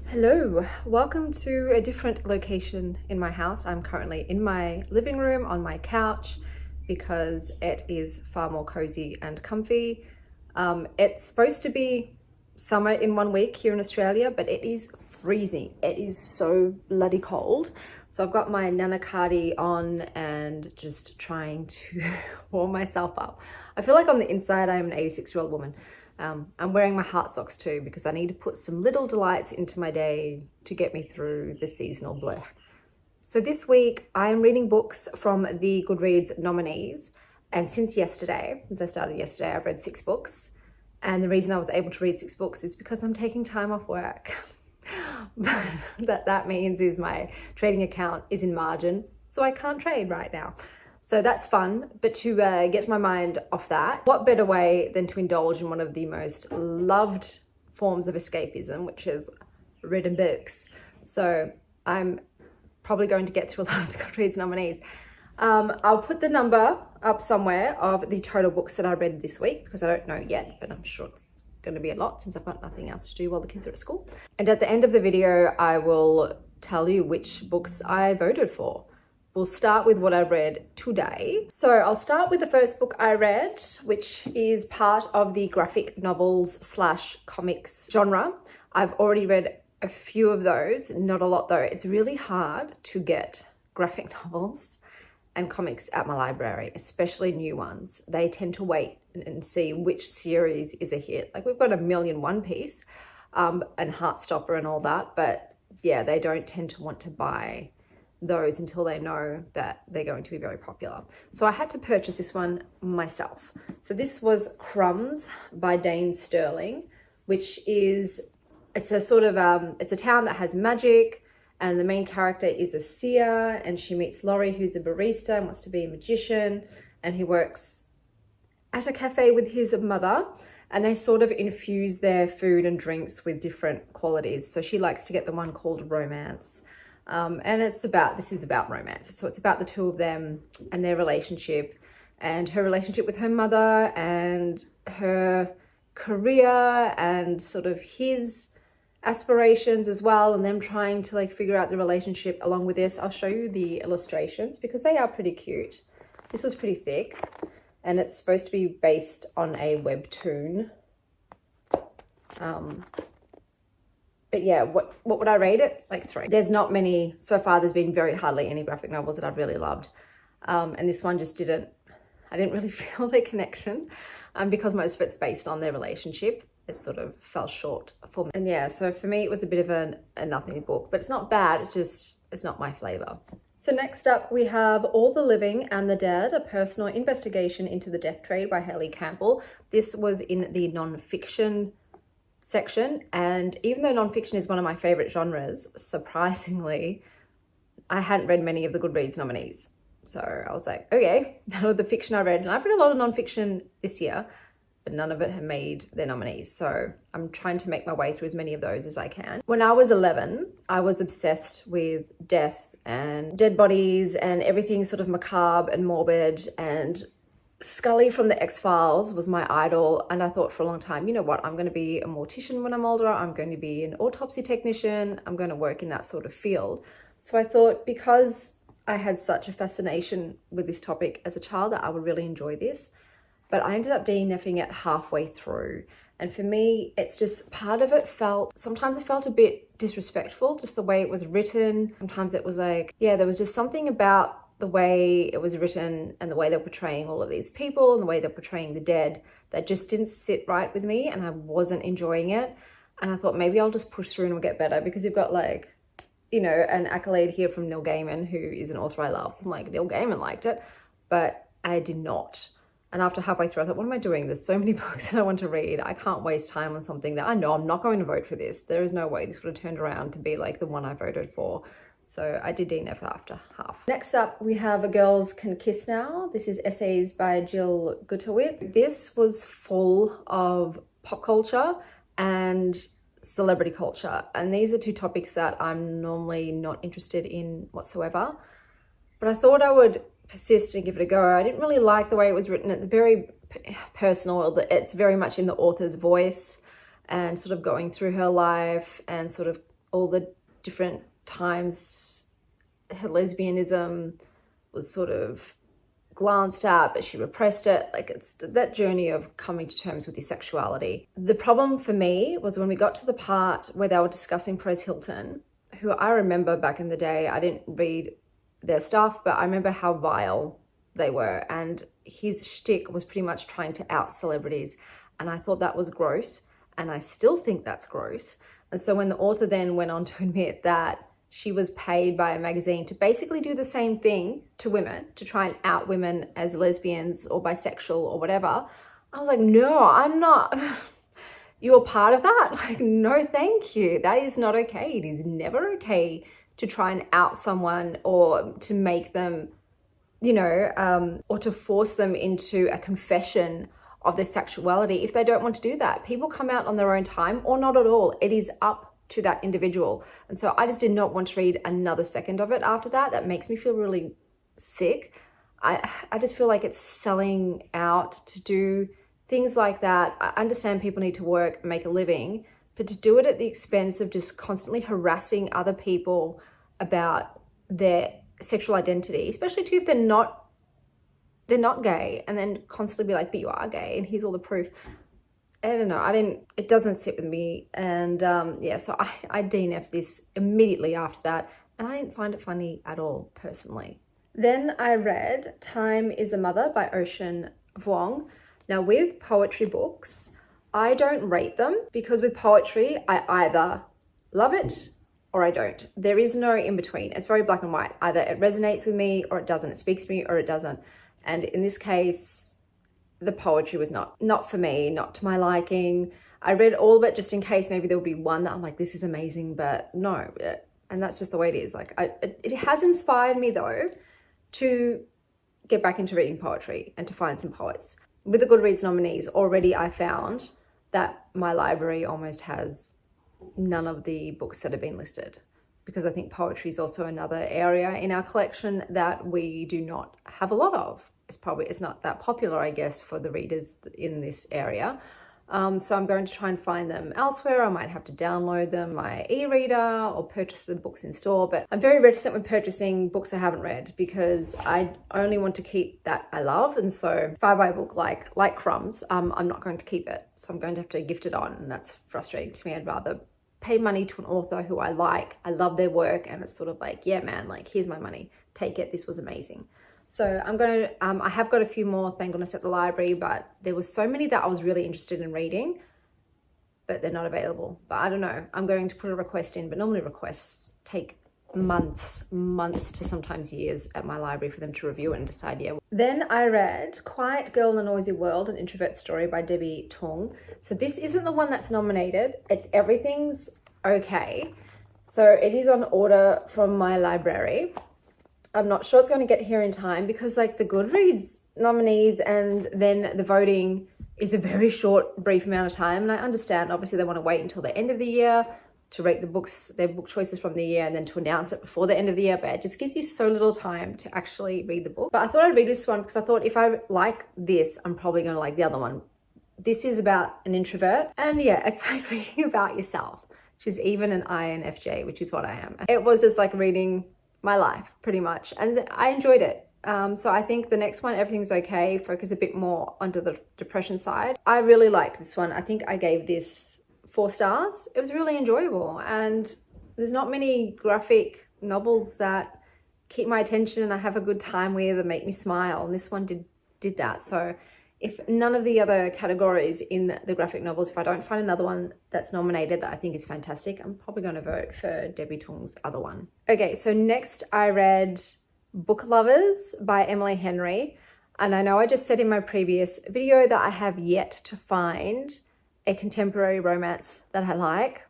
Hello, welcome to a different location in my house. I'm currently in my living room on my couch because it is far more cozy and comfy. It's supposed to be summer in 1 week here in Australia, but it is freezing. It is so bloody cold. So I've got my Nana cardi on and just trying to warm myself up. I feel like on the inside I am an 86-year-old woman. I'm wearing my heart socks too because I need to put some little delights into my day to get me through the seasonal bleh. So this week I am reading books from the Goodreads nominees, and since I started yesterday, I've read 6 books. And the reason I was able to read 6 books is because I'm taking time off work. that means is my trading account is in margin, so I can't trade right now. So that's fun, but to get my mind off that, what better way than to indulge in one of the most loved forms of escapism, which is reading books. So I'm probably going to get through a lot of the Goodreads nominees. I'll put the number up somewhere of the total books that I read this week because I don't know yet, but I'm sure it's going to be a lot since I've got nothing else to do while the kids are at school. And at the end of the video, I will tell you which books I voted for. We'll start with what I read today. So I'll start with the first book I read, which is part of the graphic novels / comics genre. I've already read a few of those, not a lot though. It's really hard to get graphic novels and comics at my library, especially new ones. They tend to wait and see which series is a hit. Like we've got a million One Piece and Heartstopper and all that, but yeah, they don't tend to want to buy those until they know that they're going to be very popular. So I had to purchase this one myself. So this was Crumbs by Dane Sterling, which is, it's a sort of, it's a town that has magic, and the main character is a seer, and she meets Laurie, who's a barista and wants to be a magician, and he works at a cafe with his mother, and they sort of infuse their food and drinks with different qualities. So she likes to get the one called Romance. And this is about romance. So it's about the two of them and their relationship and her relationship with her mother and her career and sort of his aspirations as well, and them trying to like figure out the relationship along with this. I'll show you the illustrations because they are pretty cute. This was pretty thick and it's supposed to be based on a webtoon. But yeah, what would I rate it? Like 3. There's not many, so far there's been hardly any graphic novels that I've really loved. And this one just I didn't really feel the connection because most of it's based on their relationship. It sort of fell short for me. And yeah, so for me, it was a bit of a nothing book, but it's not bad. It's not my flavor. So next up, we have All the Living and the Dead, a personal investigation into the death trade by Hayley Campbell. This was in the nonfiction section, and even though nonfiction is one of my favorite genres, surprisingly I hadn't read many of the Goodreads nominees. So I was like, okay, none of the fiction I read, and I've read a lot of nonfiction this year, but none of it have made their nominees. So I'm trying to make my way through as many of those as I can. When I was 11, I was obsessed with death and dead bodies and everything sort of macabre and morbid, and Scully from the X-Files was my idol, and I thought for a long time, you know what, I'm going to be a mortician when I'm older, I'm going to be an autopsy technician, I'm going to work in that sort of field. So I thought because I had such a fascination with this topic as a child that I would really enjoy this, but I ended up DNFing it halfway through. And for me, it's just part of it sometimes it felt a bit disrespectful, just the way it was written. Sometimes it was like, yeah, there was just something about the way it was written and the way they're portraying all of these people and the way they're portraying the dead that just didn't sit right with me, and I wasn't enjoying it. And I thought maybe I'll just push through and it'll get better, because you've got like, you know, an accolade here from Neil Gaiman, who is an author I love. So I'm like, Neil Gaiman liked it, but I did not. And after halfway through, I thought, what am I doing? There's so many books that I want to read. I can't waste time on something that I know I'm not going to vote for this. There is no way this would have turned around to be like the one I voted for. So I did DNF after half. Next up, we have A Girls Can Kiss Now. This is essays by Jill Gutowitz. This was full of pop culture and celebrity culture. And these are two topics that I'm normally not interested in whatsoever. But I thought I would persist and give it a go. I didn't really like the way it was written. It's very personal. It's very much in the author's voice and sort of going through her life and sort of all the different times her lesbianism was sort of glanced at, but she repressed it. Like, it's that journey of coming to terms with your sexuality. The problem for me was when we got to the part where they were discussing Perez Hilton, who I remember back in the day, I didn't read their stuff, but I remember how vile they were. And his shtick was pretty much trying to out celebrities. And I thought that was gross. And I still think that's gross. And so when the author then went on to admit that she was paid by a magazine to basically do the same thing to women, to try and out women as lesbians or bisexual or whatever, I was like, no, I'm not. You're part of that? Like, no, thank you. That is not okay. It is never okay to try and out someone or to make them, or to force them into a confession of their sexuality if they don't want to do that. People come out on their own time or not at all. It is up to that individual. And so I just did not want to read another second of it after that. That makes me feel really sick. I just feel like it's selling out to do things like that. I understand people need to work, make a living, but to do it at the expense of just constantly harassing other people about their sexual identity, especially too if they're not gay, and then constantly be like, but you are gay and here's all the proof. I don't know. It doesn't sit with me. And so I DNF'd this immediately after that. And I didn't find it funny at all, personally. Then I read Time is a Mother by Ocean Vuong. Now with poetry books, I don't rate them because with poetry, I either love it or I don't. There is no in between. It's very black and white. Either it resonates with me or it doesn't. It speaks to me or it doesn't. And in this case, the poetry was not for me, not to my liking. I read all of it just in case maybe there would be one that I'm like, this is amazing, but no. And that's just the way it is. Like, it has inspired me though to get back into reading poetry and to find some poets. With the Goodreads nominees, already I found that my library almost has none of the books that have been listed, because I think poetry is also another area in our collection that we do not have a lot of. It's not that popular, I guess, for the readers in this area. So I'm going to try and find them elsewhere. I might have to download them, my e-reader, or purchase the books in store. But I'm very reticent with purchasing books I haven't read because I only want to keep that I love. And so if I buy a book like crumbs, I'm not going to keep it. So I'm going to have to gift it on, and that's frustrating to me. I'd rather pay money to an author who I like, I love their work, and it's sort of like, yeah, man, like, here's my money, take it, this was amazing. So I have got a few more, thank goodness, at the library, but there were so many that I was really interested in reading, but they're not available. But I don't know, I'm going to put a request in, but normally requests take months to sometimes years at my library for them to review it and decide, yeah. Then I read Quiet Girl in a Noisy World, an introvert story by Debbie Tung. So this isn't the one that's nominated, it's Everything's Okay. So it is on order from my library. I'm not sure it's going to get here in time because like the Goodreads nominees and then the voting is a very short, brief amount of time. And I understand, obviously, they want to wait until the end of the year to rate the books, their book choices from the year, and then to announce it before the end of the year. But it just gives you so little time to actually read the book. But I thought I'd read this one because I thought if I like this, I'm probably going to like the other one. This is about an introvert. And yeah, it's like reading about yourself. She's even an INFJ, which is what I am. It was just like reading my life pretty much, and I enjoyed it. So I think the next one, Everything's Okay, focus a bit more onto the depression side. I really liked this one. I think I gave this 4 stars. It was really enjoyable, and there's not many graphic novels that keep my attention and I have a good time with and make me smile, and this one did that. So if none of the other categories in the graphic novels, if I don't find another one that's nominated that I think is fantastic, I'm probably going to vote for Debbie Tung's other one. Okay, so next I read Book Lovers by Emily Henry. And I know I just said in my previous video that I have yet to find a contemporary romance that I like.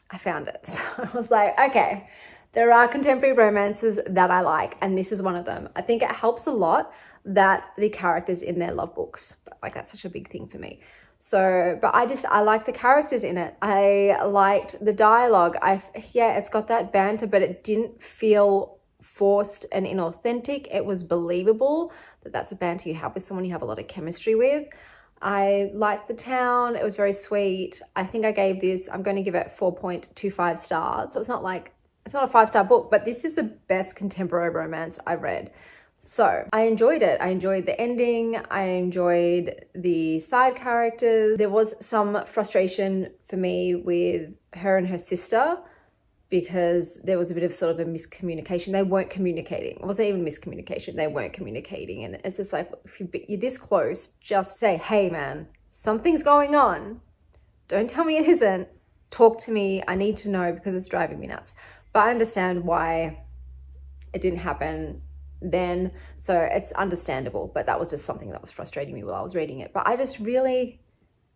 I found it. So I was like, okay, there are contemporary romances that I like, and this is one of them. I think it helps a lot that the characters in there love books. Like, that's such a big thing for me. So, but I like the characters in it. I liked the dialogue. It's got that banter, but it didn't feel forced and inauthentic. It was believable that that's a banter you have with someone you have a lot of chemistry with. I liked the town. It was very sweet. I think I gave this, I'm going to give it 4.25 stars. So it's not a 5-star book, but this is the best contemporary romance I've read. So I enjoyed it. I enjoyed the ending. I enjoyed the side characters. There was some frustration for me with her and her sister because there was a bit of sort of a miscommunication. They weren't communicating. It wasn't even miscommunication. They weren't communicating. And it's just like, if you're this close, just say, hey man, something's going on. Don't tell me it isn't. Talk to me. I need to know because it's driving me nuts. But I understand why it didn't happen then. So it's understandable. But that was just something that was frustrating me while I was reading it. But I just really,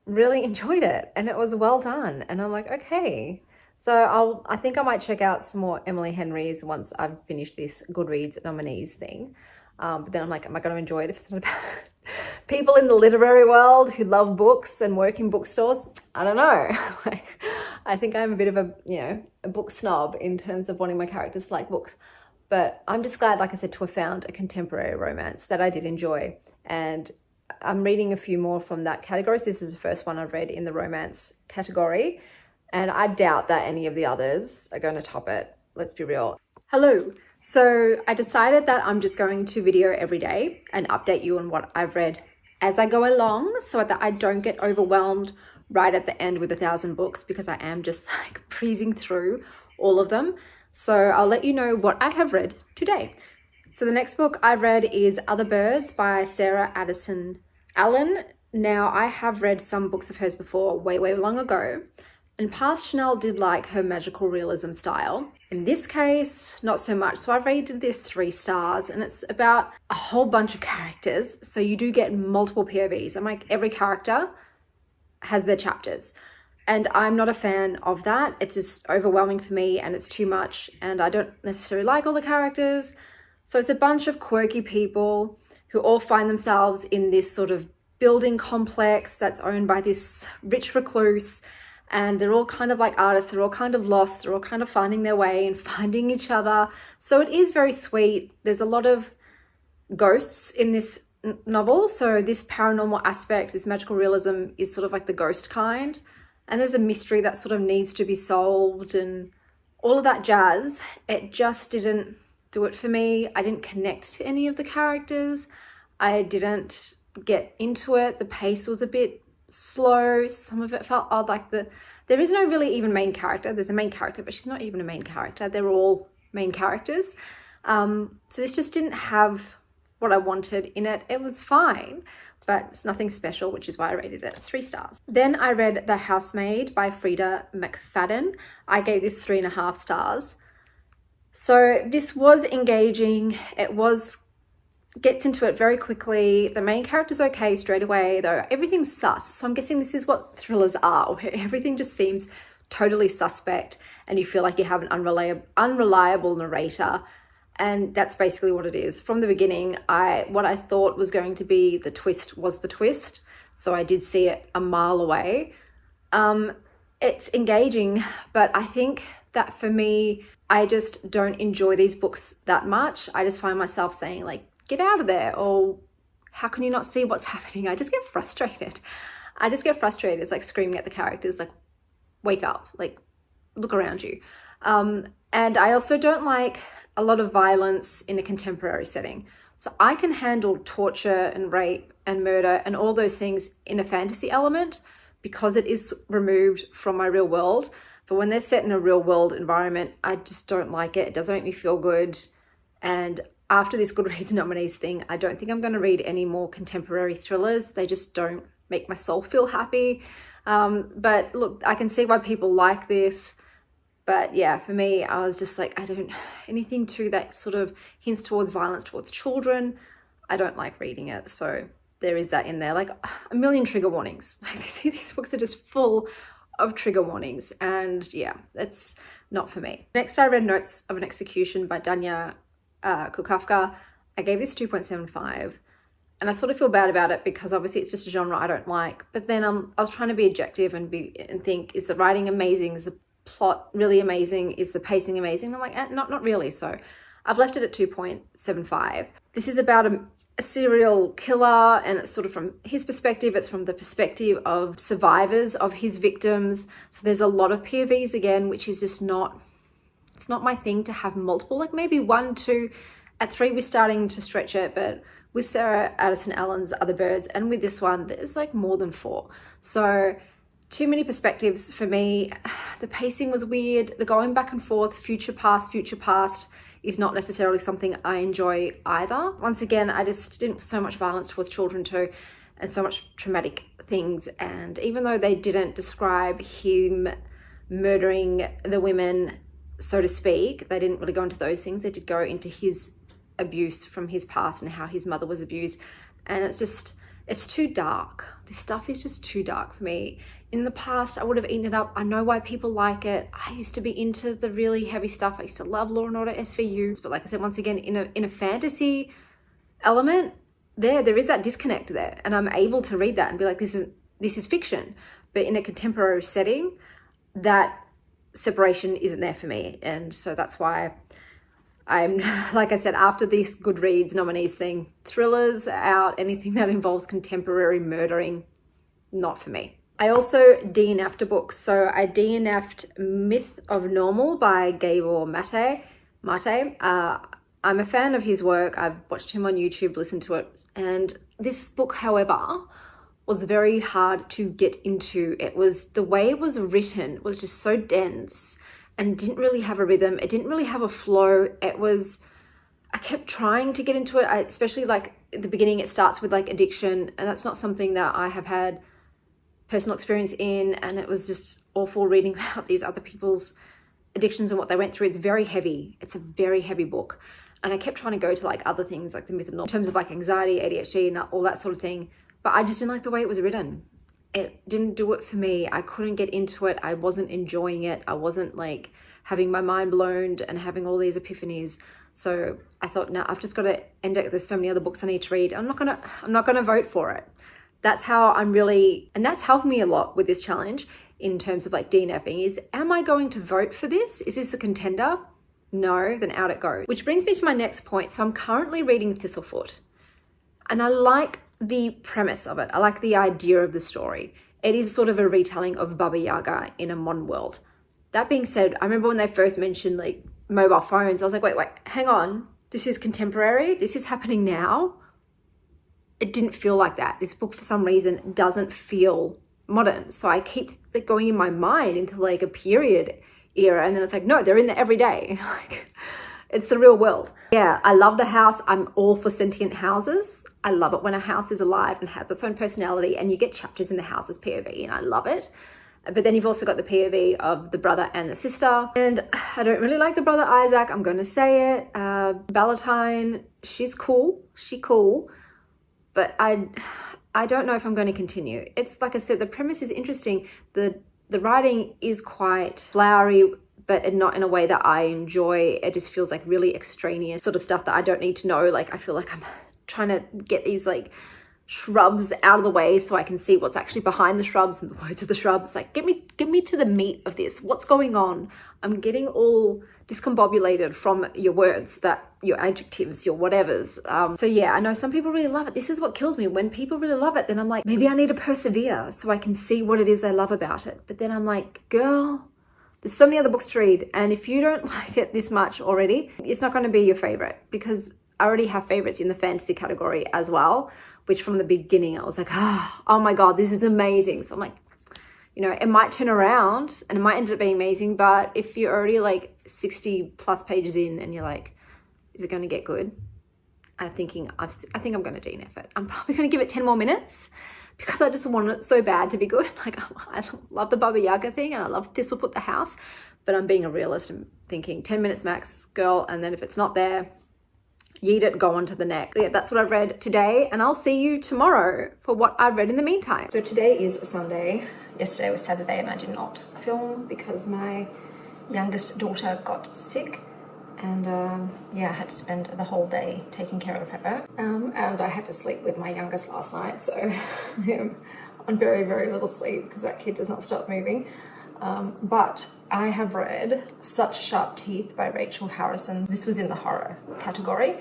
really enjoyed it. And it was well done. And I'm like, okay. So I think I might check out some more Emily Henry's once I've finished this Goodreads nominees thing. But then I'm like, am I going to enjoy it if it's not about people in the literary world who love books and work in bookstores? I don't know. Like, I think I'm a bit of a book snob in terms of wanting my characters to like books. But I'm just glad, like I said, to have found a contemporary romance that I did enjoy. And I'm reading a few more from that category. So this is the first one I've read in the romance category. And I doubt that any of the others are going to top it. Let's be real. Hello. So I decided that I'm just going to video every day and update you on what I've read as I go along so that I don't get overwhelmed right at the end with 1,000 books because I am just like breezing through all of them. So I'll let you know what I have read today. So the next book I read is Other Birds by Sarah Addison Allen. Now I have read some books of hers before way long ago. And past Chanel did like her magical realism style. In this case, not so much. So I rated this 3 stars and it's about a whole bunch of characters. So you do get multiple POVs. I'm like, every character has their chapters. And I'm not a fan of that. It's just overwhelming for me and it's too much. And I don't necessarily like all the characters. So it's a bunch of quirky people who all find themselves in this sort of building complex that's owned by this rich recluse. And they're all kind of like artists, they're all kind of lost, they're all kind of finding their way and finding each other. So it is very sweet. There's a lot of ghosts in this novel. So this paranormal aspect, this magical realism is sort of like the ghost kind. And there's a mystery that sort of needs to be solved and all of that jazz. It just didn't do it for me. I didn't connect to any of the characters. I didn't get into it. The pace was a bit slow. Some of it felt odd, like there is no really even main character. There's a main character, but she's not even a main character. They're all main characters. So this just didn't have what I wanted in it. It was fine, but it's nothing special, which is why I rated it 3 stars. Then I read The Housemaid by Frida McFadden. I gave this 3.5 stars. So this was engaging. It gets into it very quickly. The main character's okay straight away, though everything's sus. So I'm guessing this is what thrillers are, where everything just seems totally suspect and you feel like you have an unreliable narrator. And that's basically what it is. From the beginning, what I thought was going to be the twist was the twist. So I did see it a mile away. It's engaging, but I think that for me, I just don't enjoy these books that much. I just find myself saying like, get out of there, or how can you not see what's happening? I just get frustrated. It's like screaming at the characters, like, wake up, like, look around you. And I also don't like a lot of violence in a contemporary setting. So I can handle torture and rape and murder and all those things in a fantasy element because it is removed from my real world. But when they're set in a real world environment, I just don't like it. It doesn't make me feel good. And after this Goodreads nominees thing, I don't think I'm going to read any more contemporary thrillers. They just don't make my soul feel happy. But look, I can see why people like this. But yeah, for me, I was just like, anything too that sort of hints towards violence towards children, I don't like reading it. So there is that in there, like a million trigger warnings. Like these books are just full of trigger warnings. And yeah, it's not for me. Next, I read Notes of an Execution by Danya Kukafka. I gave this 2.75 and I sort of feel bad about it because obviously it's just a genre I don't like, but then I was trying to be objective and think, is the writing amazing, is the plot really amazing, is the pacing amazing? I'm like, not really. So I've left it at 2.75. This is about a serial killer, and it's sort of from his perspective. It's from the perspective of survivors, of his victims. So there's a lot of POVs again, which is just not, it's not my thing to have multiple, like maybe 1, 2, at 3 we're starting to stretch it, but with Sarah Addison Allen's Other Birds and with this one, there's like more than 4. So too many perspectives for me. The pacing was weird. The going back and forth, future past, is not necessarily something I enjoy either. Once again, I just didn't, so much violence towards children too, and so much traumatic things. And even though they didn't describe him murdering the women, so to speak, they didn't really go into those things. They did go into his abuse from his past and how his mother was abused. And it's just, it's too dark. This stuff is just too dark for me. In the past, I would have eaten it up. I know why people like it. I used to be into the really heavy stuff. I used to love Law and Order SVU. But like I said, once again, in a fantasy element, there is that disconnect there. And I'm able to read that and be like, this is fiction. But in a contemporary setting, that separation isn't there for me. And so that's why I'm, like I said, after this Goodreads nominees thing, thrillers out, anything that involves contemporary murdering, not for me. I also DNF'd a book. So I DNF'd Myth of Normal by Gabor Mate. I'm a fan of his work. I've watched him on YouTube, listened to it. And this book, however, was very hard to get into. It was, the way it was written was just so dense and didn't really have a rhythm. It didn't really have a flow. It was, I kept trying to get into it. Especially like at the beginning, it starts with like addiction, and that's not something that I have had personal experience in, and it was just awful reading about these other people's addictions and what they went through. It's very heavy. It's a very heavy book. And I kept trying to go to like other things like the Myth of Normal in terms of like anxiety, ADHD and all that sort of thing. But I just didn't like the way it was written. It didn't do it for me. I couldn't get into it. I wasn't enjoying it. I wasn't like having my mind blown and having all these epiphanies. So I thought, no, I've just got to end it. There's so many other books I need to read. I'm not gonna vote for it. That's how I'm really, and that's helped me a lot with this challenge in terms of like DNFing is, am I going to vote for this? Is this a contender? No, then out it goes. Which brings me to my next point. So I'm currently reading Thistlefoot, and I like the premise of it. I like the idea of the story. It is sort of a retelling of Baba Yaga in a modern world. That being said, I remember when they first mentioned like mobile phones, I was like, wait, hang on. This is contemporary. This is happening now. It didn't feel like that. This book, for some reason, doesn't feel modern. So I keep going in my mind into like a period era, and then it's like, no, they're in there every day. Like, it's the real world. Yeah, I love the house. I'm all for sentient houses. I love it when a house is alive and has its own personality, and you get chapters in the house's POV, and I love it. But then you've also got the POV of the brother and the sister. And I don't really like the brother Isaac. I'm going to say it. Valentine, she's cool. But I don't know if I'm going to continue. It's like I said, the premise is interesting. The writing is quite flowery, but not in a way that I enjoy. It just feels like really extraneous sort of stuff that I don't need to know. Like I feel like I'm trying to get these like shrubs out of the way so I can see what's actually behind the shrubs and the words of the shrubs. It's like, get me to the meat of this. What's going on? I'm getting all discombobulated from your words, that your adjectives, your whatevers. So yeah, I know some people really love it. This is what kills me. When people really love it, then I'm like, maybe I need to persevere so I can see what it is I love about it. But then I'm like, girl, there's so many other books to read. And if you don't like it this much already, it's not going to be your favorite, because I already have favorites in the fantasy category as well, which from the beginning I was like, oh my God, this is amazing. So I'm like, you know, it might turn around and it might end up being amazing, but if you're already like 60 plus pages in and you're like, is it going to get good? I think I'm going to DNF it. I'm probably going to give it 10 more minutes because I just want it so bad to be good. Like, I love the Baba Yaga thing and I love Thistlefoot the house, but I'm being a realist and thinking 10 minutes max, girl. And then if it's not there, yeet it, go on to the next. So yeah, that's what I've read today, and I'll see you tomorrow for what I've read in the meantime. So today is Sunday. Yesterday was Saturday and I did not film because my youngest daughter got sick, and yeah, I had to spend the whole day taking care of her. And I had to sleep with my youngest last night, so I am on very, very little sleep because that kid does not stop moving. But I have read Such Sharp Teeth by Rachel Harrison. This was in the horror category.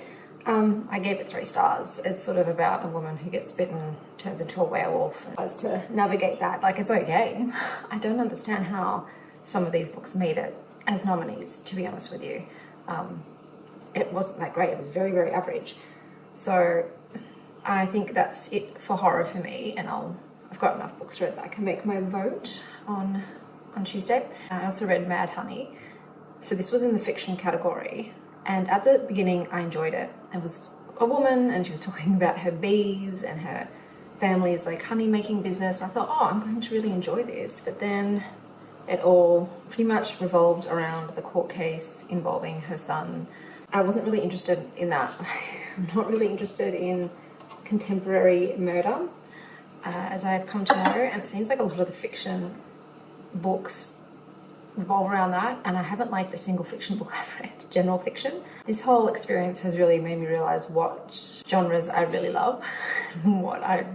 I gave it 3 stars. It's sort of about a woman who gets bitten, turns into a werewolf, and tries to navigate that. Like, it's okay. I don't understand how some of these books made it as nominees, to be honest with you. It wasn't that great. It was very, very average. So I think that's it for horror for me, and I've got enough books read that I can make my vote on Tuesday. I also read Mad Honey. So this was in the fiction category. And at the beginning, I enjoyed it. It was a woman and she was talking about her bees and her family's like honey making business. I thought, oh, I'm going to really enjoy this. But then it all pretty much revolved around the court case involving her son. I wasn't really interested in that. I'm not really interested in contemporary murder, as I've come to know. And it seems like a lot of the fiction books revolve around that, and I haven't liked a single fiction book I've read, general fiction. This whole experience has really made me realize what genres I really love, what I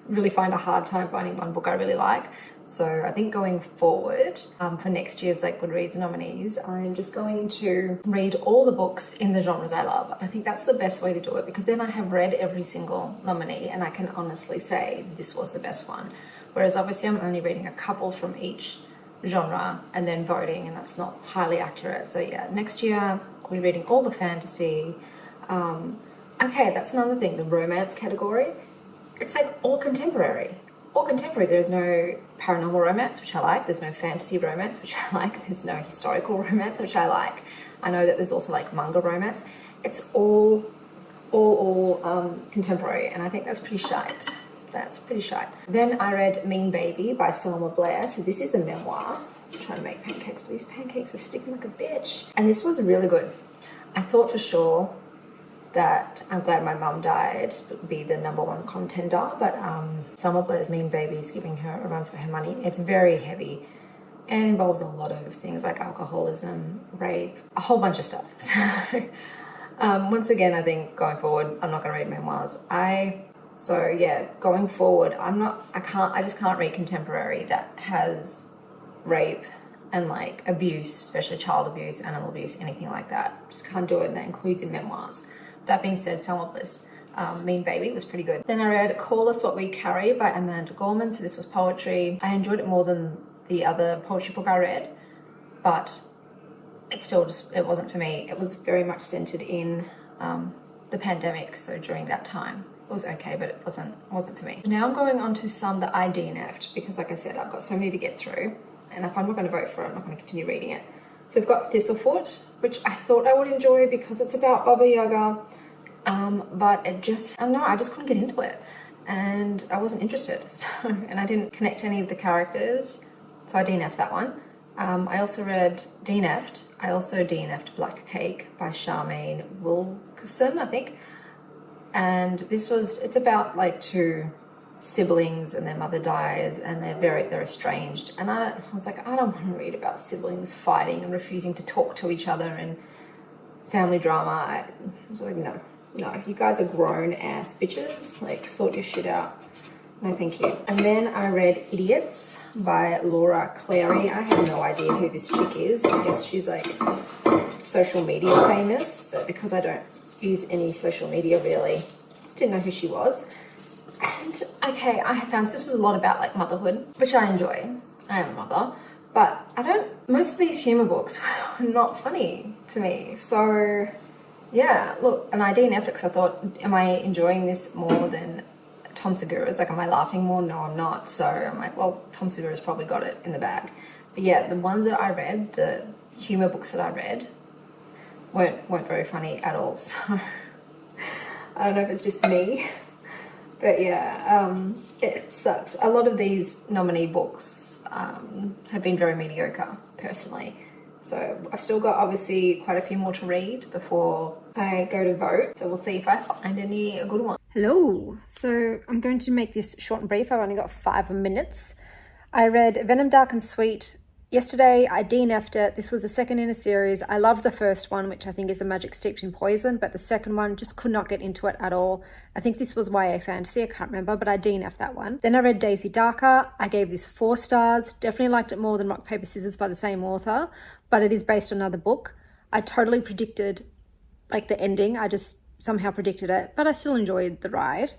really find a hard time finding one book I really like. So I think going forward, for next year's like Goodreads nominees, I'm just going to read all the books in the genres I love. I think that's the best way to do it, because then I have read every single nominee and I can honestly say this was the best one. Whereas obviously I'm only reading a couple from each genre and then voting, and that's not highly accurate. So yeah, next year I'll be reading all the fantasy. Okay, that's another thing, the romance category. It's like all contemporary. There's no paranormal romance, which I like. There's no fantasy romance, which I like. There's no historical romance, which I like. I know that there's also like manga romance. It's all contemporary, and I think that's pretty shite. Then I read Mean Baby by Selma Blair. So this is a memoir. I'm trying to make pancakes, but these pancakes are sticking like a bitch. And this was really good. I thought for sure that I'm Glad My Mum Died would be the #1 contender, but Selma Blair's Mean Baby is giving her a run for her money. It's very heavy and involves a lot of things like alcoholism, rape, a whole bunch of stuff. So once again, I think going forward, I'm not going to read memoirs. So yeah, going forward, I just can't read contemporary that has rape and like abuse, especially child abuse, animal abuse, anything like that. Just can't do it, and that includes in memoirs. That being said, Selma Bliss, Mean Baby was pretty good. Then I read Call Us What We Carry by Amanda Gorman. So this was poetry. I enjoyed it more than the other poetry book I read, but it wasn't for me. It was very much centered in the pandemic, so during that time. It was okay, but it wasn't for me. Now I'm going on to some that I DNF'd, because like I said, I've got so many to get through, and if I'm not going to vote for it, I'm not going to continue reading it. So we've got Thistlefoot, which I thought I would enjoy because it's about Baba Yaga, but I don't know, I just couldn't get into it, and I wasn't interested. So, and I didn't connect to any of the characters, so I DNF'd that one. I also DNF'd Black Cake by Charmaine Wilkerson, I think. And it's about like 2 siblings and their mother dies and they're estranged. And I was like, I don't want to read about siblings fighting and refusing to talk to each other and family drama. I was like, no, you guys are grown ass bitches. Like, sort your shit out. No, thank you. And then I read Idiots by Laura Clary. I have no idea who this chick is. I guess she's like social media famous, but because I don't use any social media really, just didn't know who she was. And okay, I found this was a lot about like motherhood, which I enjoy. I am a mother, but most of these humor books were not funny to me. So yeah, look, and I DNF'd it because I thought, am I enjoying this more than Tom Segura's? Like, am I laughing more? No, I'm not. So I'm like, well, Tom Segura's probably got it in the bag. But yeah, the ones that I read, the humor books that I read, weren't very funny at all. So I don't know if it's just me, but yeah, it sucks. A lot of these nominee books have been very mediocre personally. So I've still got obviously quite a few more to read before I go to vote. So we'll see if I find any good ones. Hello. So I'm going to make this short and brief. I've only got 5 minutes. I read Venom Dark and Sweet yesterday. I DNF'd it. This was the second in a series. I loved the first one, which I think is A Magic Steeped in Poison, but the second one just could not get into it at all. I think this was YA fantasy, I can't remember, but I DNF'd that one. Then I read Daisy Darker. I gave this 4 stars. Definitely liked it more than Rock, Paper, Scissors by the same author, but it is based on another book. I totally predicted like the ending. I just somehow predicted it, but I still enjoyed the ride.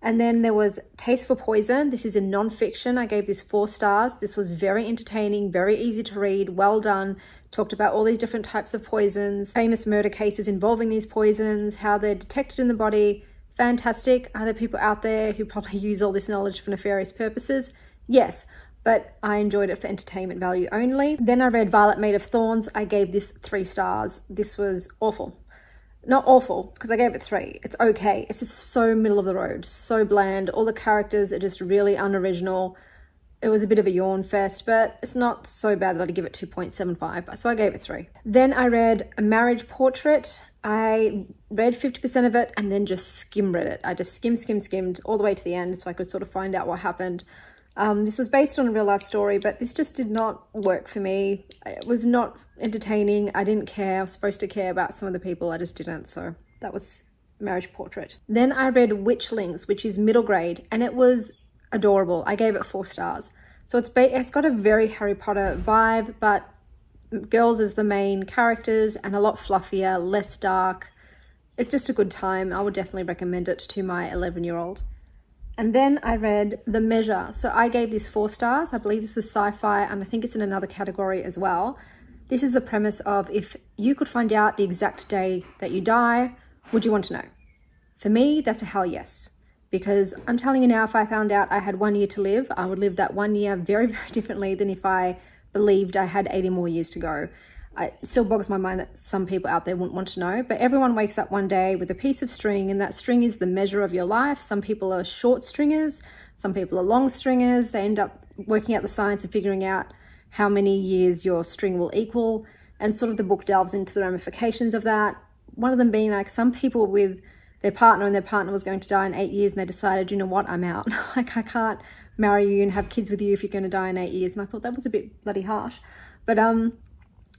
And then there was Taste for Poison. This is in nonfiction. I gave this 4 stars. This was very entertaining, very easy to read, well done. Talked about all these different types of poisons, famous murder cases involving these poisons, how they're detected in the body. Fantastic. Are there people out there who probably use all this knowledge for nefarious purposes? Yes, but I enjoyed it for entertainment value only. Then I read Violet Made of Thorns. I gave this 3 stars. This was awful. Not awful, because I gave it 3. It's okay. It's just so middle of the road, so bland. All the characters are just really unoriginal. It was a bit of a yawn fest, but it's not so bad that I'd give it 2.75, so I gave it 3. Then I read A Marriage Portrait. I read 50% of it and then just skim-read it. I just skimmed all the way to the end so I could sort of find out what happened. This was based on a real life story, but this just did not work for me. It was not entertaining. I didn't care. I was supposed to care about some of the people. I just didn't. So that was Marriage Portrait. Then I read Witchlings, which is middle grade, and it was adorable. I gave it 4 stars. So it's got a very Harry Potter vibe, but girls as the main characters and a lot fluffier, less dark. It's just a good time. I would definitely recommend it to my 11-year-old. And then I read The Measure. So I gave this 4 stars. I believe this was sci-fi, and I think it's in another category as well. This is the premise of, if you could find out the exact day that you die, would you want to know? For me, that's a hell yes. Because I'm telling you now, if I found out I had 1 year to live, I would live that 1 year very, very differently than if I believed I had 80 more years to go. It still boggles my mind that some people out there wouldn't want to know, but everyone wakes up one day with a piece of string, and that string is the measure of your life. Some people are short stringers, some people are long stringers. They end up working out the science and figuring out how many years your string will equal, and sort of the book delves into the ramifications of that. One of them being like some people with their partner, and their partner was going to die in 8 years, and they decided, you know what, I'm out. Like, I can't marry you and have kids with you if you're going to die in 8 years. And I thought that was a bit bloody harsh. But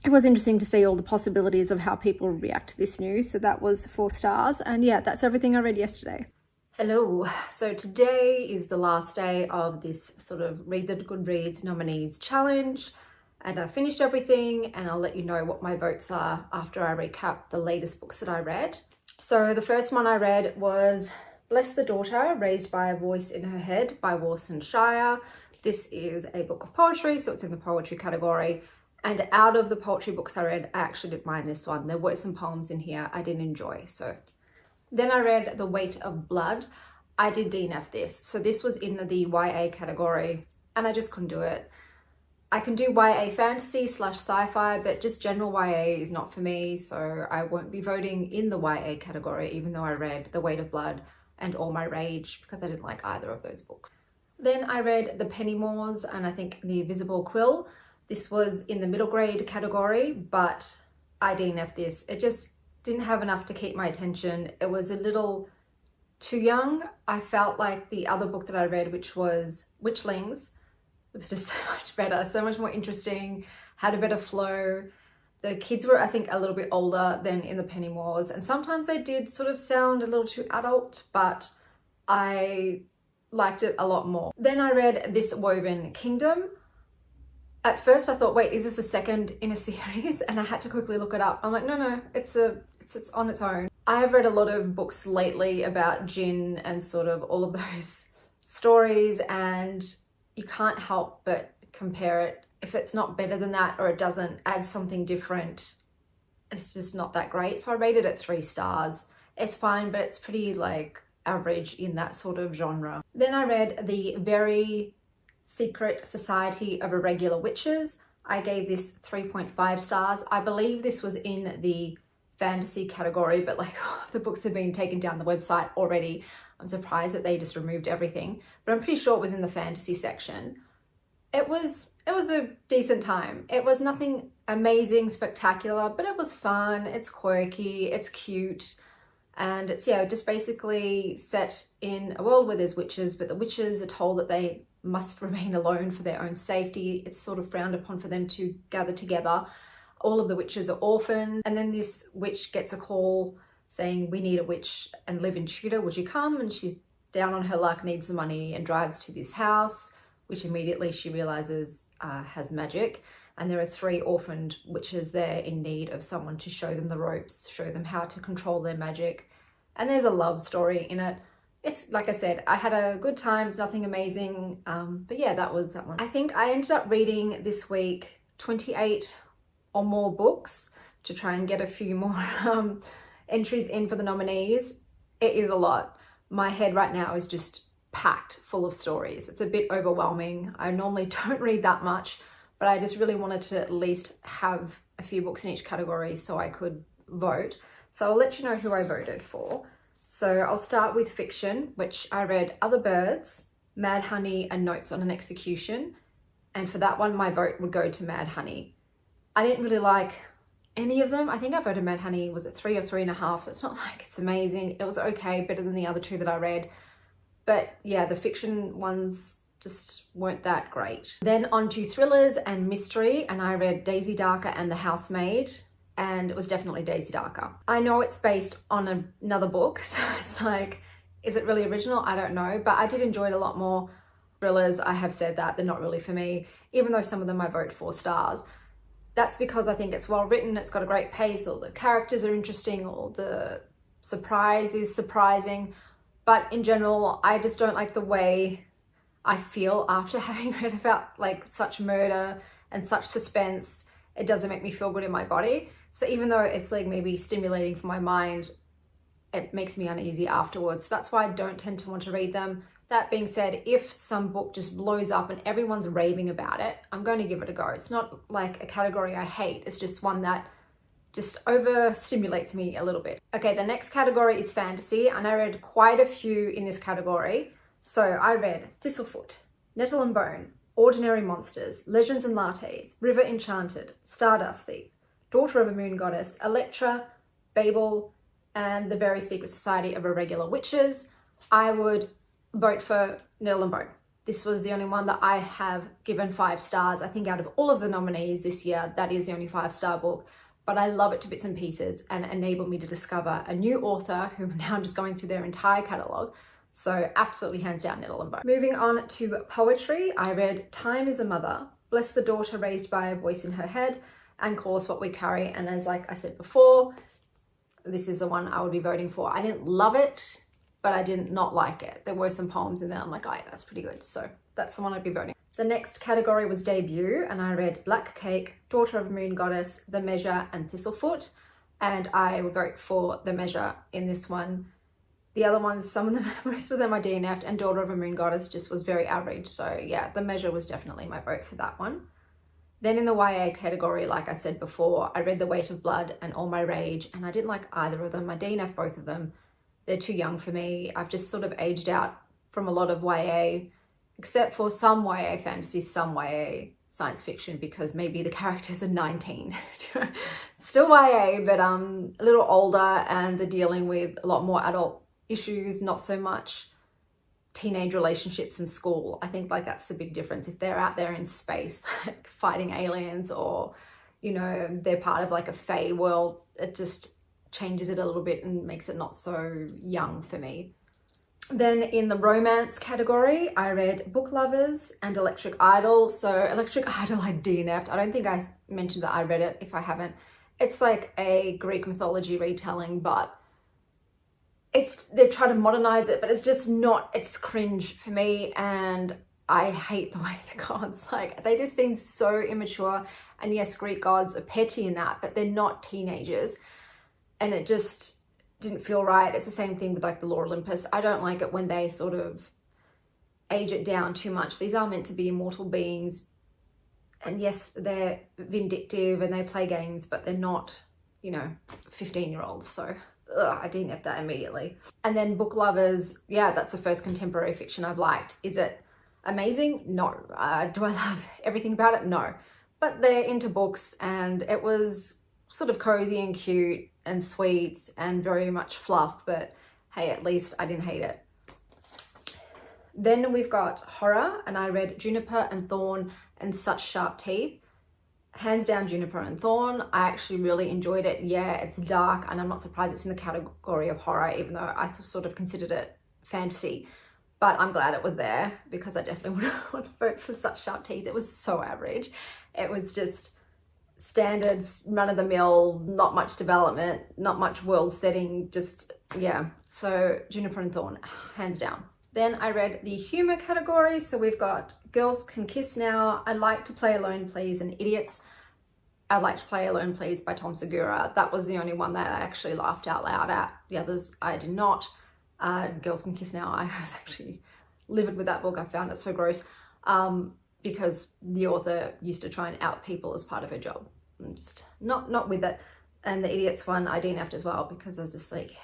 it was interesting to see all the possibilities of how people react to this news. So that was 4 stars. And yeah, that's everything I read yesterday. Hello. So today is the last day of this sort of Read the Goodreads nominees challenge. And I finished everything, and I'll let you know what my votes are after I recap the latest books that I read. So the first one I read was Bless the Daughter, Raised by a Voice in Her Head by Warson Shire. This is a book of poetry, so it's in the poetry category. And out of the poetry books I read, I actually didn't mind this one. There were some poems in here I didn't enjoy. So then I read The Weight of Blood. I did DNF this. So this was in the YA category, and I just couldn't do it. I can do YA fantasy / sci-fi, but just general YA is not for me. So I won't be voting in the YA category, even though I read The Weight of Blood and All My Rage, because I didn't like either of those books. Then I read The Pennymores and I think The Invisible Quill. This was in the middle grade category, but I DNF'd this. It just didn't have enough to keep my attention. It was a little too young. I felt like the other book that I read, which was Witchlings, it was just so much better, so much more interesting, had a better flow. The kids were, I think, a little bit older than in the Pennymores, and sometimes they did sort of sound a little too adult, but I liked it a lot more. Then I read This Woven Kingdom. At first I thought, wait, is this a second in a series? And I had to quickly look it up. I'm like, no, it's on its own. I have read a lot of books lately about gin and sort of all of those stories, and you can't help but compare it. If it's not better than that, or it doesn't add something different, it's just not that great. So I rated it 3 stars. It's fine, but it's pretty like average in that sort of genre. Then I read The Very Secret Society of Irregular Witches. I gave this 3.5 stars. I believe this was in the fantasy category, but like all of the books have been taken down the website already. I'm surprised that they just removed everything, but I'm pretty sure it was in the fantasy section. It was a decent time. It was nothing amazing, spectacular, but it was fun. It's quirky, it's cute, and it's, yeah, just basically set in a world where there's witches, but the witches are told that they must remain alone for their own safety. It's sort of frowned upon for them to gather together. All of the witches are orphaned, and then this witch gets a call saying, we need a witch and live in Tudor, would you come? And she's down on her luck, needs the money, and drives to this house, which immediately she realizes has magic. And there are 3 orphaned witches there in need of someone to show them the ropes, show them how to control their magic. and there's a love story in it. It's like I said, I had a good time. It's nothing amazing, but yeah, that was that one. I think I ended up reading this week 28 or more books to try and get a few more entries in for the nominees. It is a lot. My head right now is just packed full of stories. It's a bit overwhelming. I normally don't read that much, but I just really wanted to at least have a few books in each category so I could vote. So I'll let you know who I voted for. So I'll start with fiction, which I read Other Birds, Mad Honey, and Notes on an Execution. And for that one, my vote would go to Mad Honey. I didn't really like any of them. I think I voted Mad Honey, was it 3 or 3.5? So it's not like it's amazing. It was okay, better than the other two that I read. But yeah, the fiction ones just weren't that great. Then on to thrillers and mystery, and I read Daisy Darker and The Housemaid, and it was definitely Daisy Darker. I know it's based on another book, so it's like, is it really original? I don't know, but I did enjoy it a lot more. Thrillers, I have said that, they're not really for me, even though some of them I vote 4 stars. That's because I think it's well written, it's got a great pace, or the characters are interesting, or the surprise is surprising. But in general, I just don't like the way I feel after having read about like such murder and such suspense. It doesn't make me feel good in my body. So even though it's like maybe stimulating for my mind, it makes me uneasy afterwards. That's why I don't tend to want to read them. That being said, if some book just blows up and everyone's raving about it, I'm going to give it a go. It's not like a category I hate. It's just one that just overstimulates me a little bit. Okay, the next category is fantasy, and I read quite a few in this category. So I read Thistlefoot, Nettle and Bone, Ordinary Monsters, Legends and Lattes, River Enchanted, Stardust Thief, Daughter of a Moon Goddess, Electra, Babel, and The Very Secret Society of Irregular Witches. I would vote for Nettle and Bone. This was the only one that I have given 5 stars. I think out of all of the nominees this year, that is the only 5-star book, but I love it to bits and pieces and it enabled me to discover a new author who now I'm just going through their entire catalogue. So absolutely hands down Nettle and Bone. Moving on to poetry, I read Time is a Mother, Bless the Daughter Raised by a Voice in Her Head, and Call Us What We Carry. And as like I said before, this is the one I would be voting for. I didn't love it, but I didn't not like it. There were some poems in there I'm like, oh yeah, that's pretty good. So that's the one I'd be voting. The next category was debut, and I read Black Cake, Daughter of a Moon Goddess, The Measure, and Thistlefoot. And I would vote for The Measure in this one. The other ones, some of them, most of them I DNF'd, and Daughter of a Moon Goddess just was very average. So yeah, The Measure was definitely my vote for that one. Then in the YA category, like I said before, I read The Weight of Blood and All My Rage, and I didn't like either of them. I DNF'd both of them. They're too young for me. I've just sort of aged out from a lot of YA, except for some YA fantasy, some YA science fiction, because maybe the characters are 19. Still YA, but a little older, and they're dealing with a lot more adult issues, not so much teenage relationships in school. I think like that's the big difference. If they're out there in space, like fighting aliens, or, you know, they're part of like a fae world, it just changes it a little bit and makes it not so young for me. Then in the romance category, I read Book Lovers and Electric Idol. So Electric Idol I DNF'd. I don't think I mentioned that I read it if I haven't. It's like a Greek mythology retelling, but they've tried to modernize it, but it's just not, it's cringe for me, and I hate the way the gods, like, they just seem so immature. And yes, Greek gods are petty in that, but they're not teenagers, and it just didn't feel right. It's the same thing with like the Lore Olympus. I don't like it when they sort of age it down too much. These are meant to be immortal beings, and yes, they're vindictive and they play games, but they're not, you know, 15-year-olds. So I DNF'd that immediately. And then Book Lovers, yeah, that's the first contemporary fiction I've liked. Is it amazing? No. Do I love everything about it? No. But they're into books, and it was sort of cozy and cute and sweet and very much fluff, but hey, at least I didn't hate it. Then we've got horror, and I read Juniper and Thorn and Such Sharp Teeth. Hands down Juniper and Thorn. I actually really enjoyed it. Yeah, it's dark, and I'm not surprised it's in the category of horror, even though I sort of considered it fantasy. But I'm glad it was there, because I definitely would vote for Such Sharp Teeth. It was so average. It was just standards, run-of-the-mill, not much development, not much world setting, just Yeah, so Juniper and Thorn, hands down. Then I read the humor category. So we've got Girls Can Kiss Now, I'd Like to Play Alone Please, and Idiots. I'd Like to Play Alone Please by Tom Segura. That was the only one that I actually laughed out loud at. The others I did not. Girls Can Kiss Now, I was actually livid with that book. I found it so gross because the author used to try and out people as part of her job. I'm just not with it. And the Idiots one I DNF'd as well because I was just like,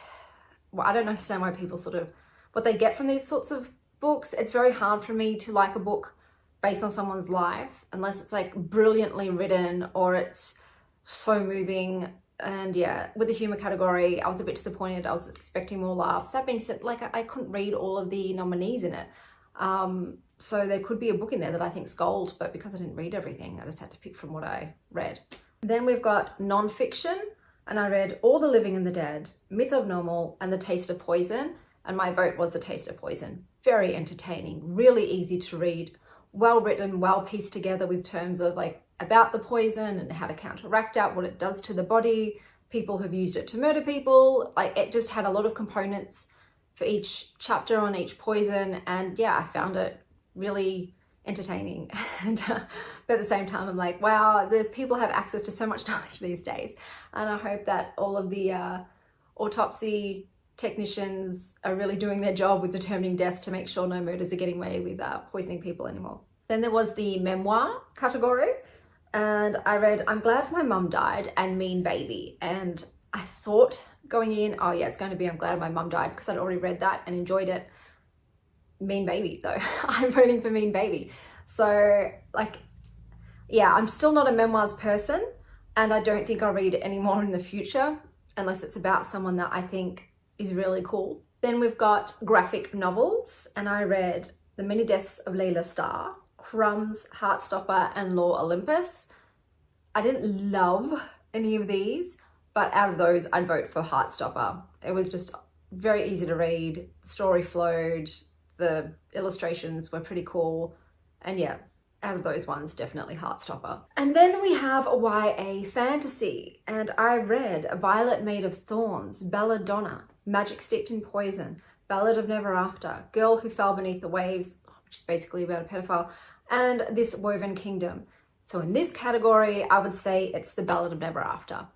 well, I don't understand why people sort of, what they get from these sorts of books. It's very hard for me to like a book based on someone's life unless it's like brilliantly written or it's so moving. And yeah, with the humor category, I was a bit disappointed. I was expecting more laughs. That being said, like I couldn't read all of the nominees in it. So there could be a book in there that I think's gold, but because I didn't read everything, I just had to pick from what I read. Then we've got nonfiction, and I read All the Living and the Dead, Myth of Normal, and The Taste of Poison. And my vote was The Taste of Poison. Very entertaining, really easy to read, well written, well pieced together with terms of like about the poison and how to counteract out what it does to the body. People have used it to murder people. Like it just had a lot of components for each chapter on each poison. And yeah, I found it really entertaining. And but at the same time, I'm like, wow, there's people have access to so much knowledge these days. And I hope that all of the autopsy technicians are really doing their job with determining deaths to make sure no murders are getting away with poisoning people anymore. Then there was the memoir category, and I read I'm Glad My Mum Died and Mean Baby. And I thought going in, oh yeah, it's going to be I'm Glad My Mum Died because I'd already read that and enjoyed it. Mean Baby though. I'm voting for Mean Baby. So like, yeah, I'm still not a memoirs person, and I don't think I'll read it anymore in the future unless it's about someone that I think is really cool. Then we've got graphic novels, and I read The Many Deaths of Layla Starr, Crumbs, Heartstopper, and Law Olympus. I didn't love any of these, but out of those, I'd vote for Heartstopper. It was just very easy to read, the story flowed, the illustrations were pretty cool, and yeah, out of those ones, definitely Heartstopper. And then we have a YA fantasy, and I read A Violet Made of Thorns, Belladonna, Magic Steeped in Poison, Ballad of Never After, Girl Who Fell Beneath the Waves, which is basically about a pedophile, and This Woven Kingdom. So in this category, I would say it's the Ballad of Never After.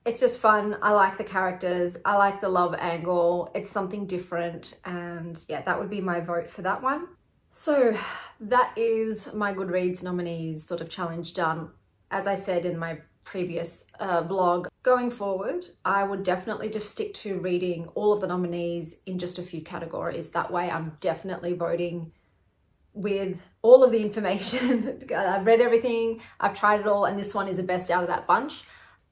It's just fun. I like the characters. I like the love angle. It's something different. And yeah, that would be my vote for that one. So that is my Goodreads nominees sort of challenge done. As I said in my previous blog, going forward, I would definitely just stick to reading all of the nominees in just a few categories. That way I'm definitely voting with all of the information. I've read everything, I've tried it all, and this one is the best out of that bunch.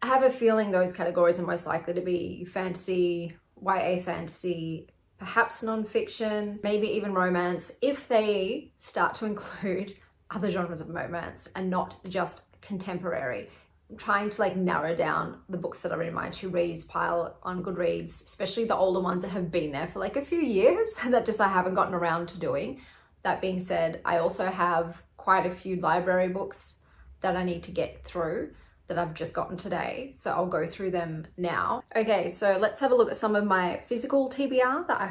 I have a feeling those categories are most likely to be fantasy, YA fantasy, perhaps nonfiction, maybe even romance, if they start to include other genres of romance and not just contemporary. I'm trying to like narrow down the books that are in my to reads pile on Goodreads, especially the older ones that have been there for like a few years that just I haven't gotten around to doing. That being said, I also have quite a few library books that I need to get through that I've just gotten today. So I'll go through them now. Okay, so let's have a look at some of my physical TBR that I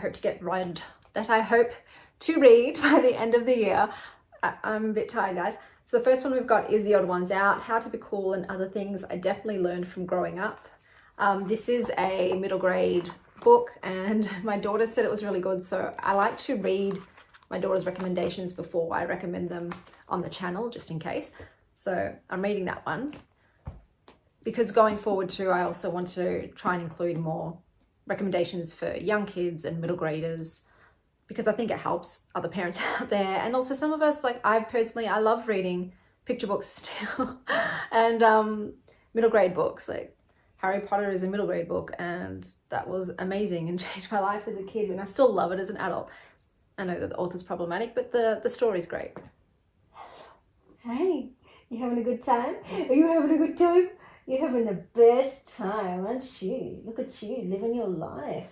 hope to read by the end of the year. I'm a bit tired, guys. So the first one we've got is The Odd Ones Out, How to Be Cool and Other Things I Definitely Learned from Growing Up. This is a middle grade book and my daughter said it was really good. So I like to read my daughter's recommendations before I recommend them on the channel, just in case. So I'm reading that one because going forward too, I also want to try and include more recommendations for young kids and middle graders because I think it helps other parents out there. And also some of us, like I love reading picture books still and middle grade books. Like Harry Potter is a middle grade book and that was amazing and changed my life as a kid, and I still love it as an adult. I know that the author's problematic, but the story's great. Hey, you having a good time? Are you having a good time? You're having the best time, aren't you? Look at you, living your life.